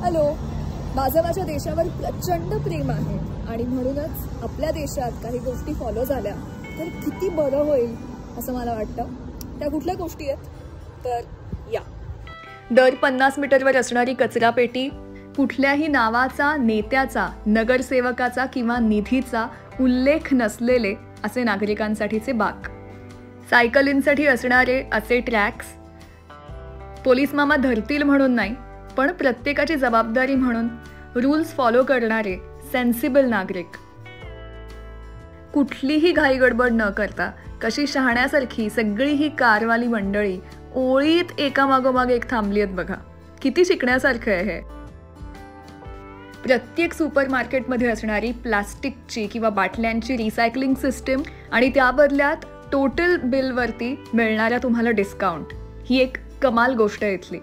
Hello, माझं माझ्या देशावर प्रचंड प्रेम आहे आणि म्हणूनच आपल्या देशात काही गोष्टी फॉलो झाल्या तर किती बरं होईल असं मला वाटतं. त्या कुठल्या गोष्टी आहेत तर या. दर 50 मीटरवर असणारी कचरा पेटी, कुठल्याही नावाचा, नेत्याचा, नगरसेवकाचा किंवा निधीचा उल्लेख नसलेले असे नागरिकांसाठीचे बाक, सायकलींसाठी असणारे असे ट्रॅक्स, पोलीस मामा धरतील म्हणून नाही पण प्रत्येकाची जबाबदारी म्हणून रूल्स फॉलो करणारे सेन्सिबल नागरिक, कुठलीही घाई गडबड न करता कशी शहाण्यासारखी सगळी ही कारवाली मंडळी ओळीत एकामागोमाग एक थांबली आहेत बघा. किती शिकण्यासारखं आहे हे. प्रत्येक सुपरमार्केटमध्ये असणारी प्लास्टिकची किंवा बाटल्यांची रिसायकलिंग सिस्टीम आणि त्या बदल्यात टोटल बिलवरती मिळणारा तुम्हाला डिस्काउंट, ही एक कमाल गोष्ट आहे इथली.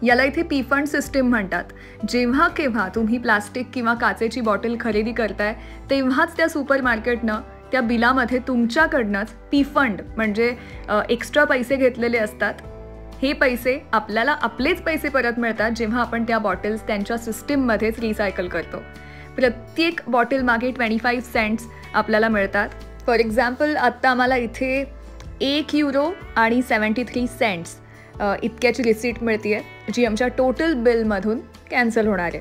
याला इथे पी फंड सिस्टीम म्हणतात. जेव्हा केव्हा तुम्ही प्लास्टिक किंवा काचेची बॉटल खरेदी करताय तेव्हाच त्या सुपरमार्केटनं त्या बिलामध्ये तुमच्याकडनंच पी फंड म्हणजे एक्स्ट्रा पैसे घेतलेले असतात. हे पैसे आपल्याला आपलेच पैसे परत मिळतात जेव्हा आपण त्या बॉटल्स त्यांच्या सिस्टीममध्येच रिसायकल करतो. प्रत्येक बॉटल मागे 25 सेंट्स आपल्याला मिळतात. फॉर एक्झाम्पल आत्ता आम्हाला इथे €1 आणि 73 सेंट्स इतक्याची रिसीट मिळते आहे, जी आमच्या टोटल बिलमधून कॅन्सल होणार आहे.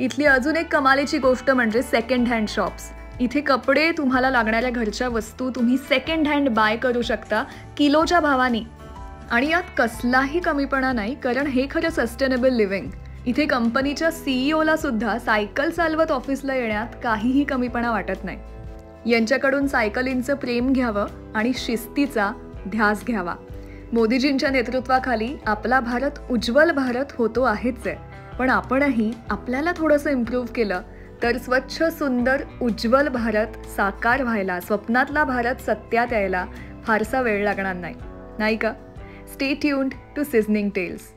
इथली अजून एक कमालीची गोष्ट म्हणजे सेकंड हँड शॉप्स. इथे कपडे, तुम्हाला लागणाऱ्या घरच्या वस्तू तुम्ही सेकंड हँड बाय करू शकता किलोच्या भावानी. आणि यात कसलाही कमीपणा नाही, कारण हे खरं सस्टेनेबल लिव्हिंग. इथे कंपनीच्या सीईओला सुद्धा सायकल चालवत ऑफिसला येण्यात काहीही कमीपणा वाटत नाही. यांच्याकडून सायकलींचं प्रेम घ्यावं आणि शिस्तीचा ध्यास घ्यावा. मोदीजींच्या नेतृत्वाखाली आपला भारत उज्ज्वल भारत होतो आहेच आहे, पण आपणही आपल्याला थोडंसं इम्प्रूव्ह केलं तर स्वच्छ, सुंदर, उज्ज्वल भारत साकार व्हायला, स्वप्नातला भारत सत्यात यायला फारसा वेळ लागणार नाही, नाही का? Stay tuned to Seasoning tails.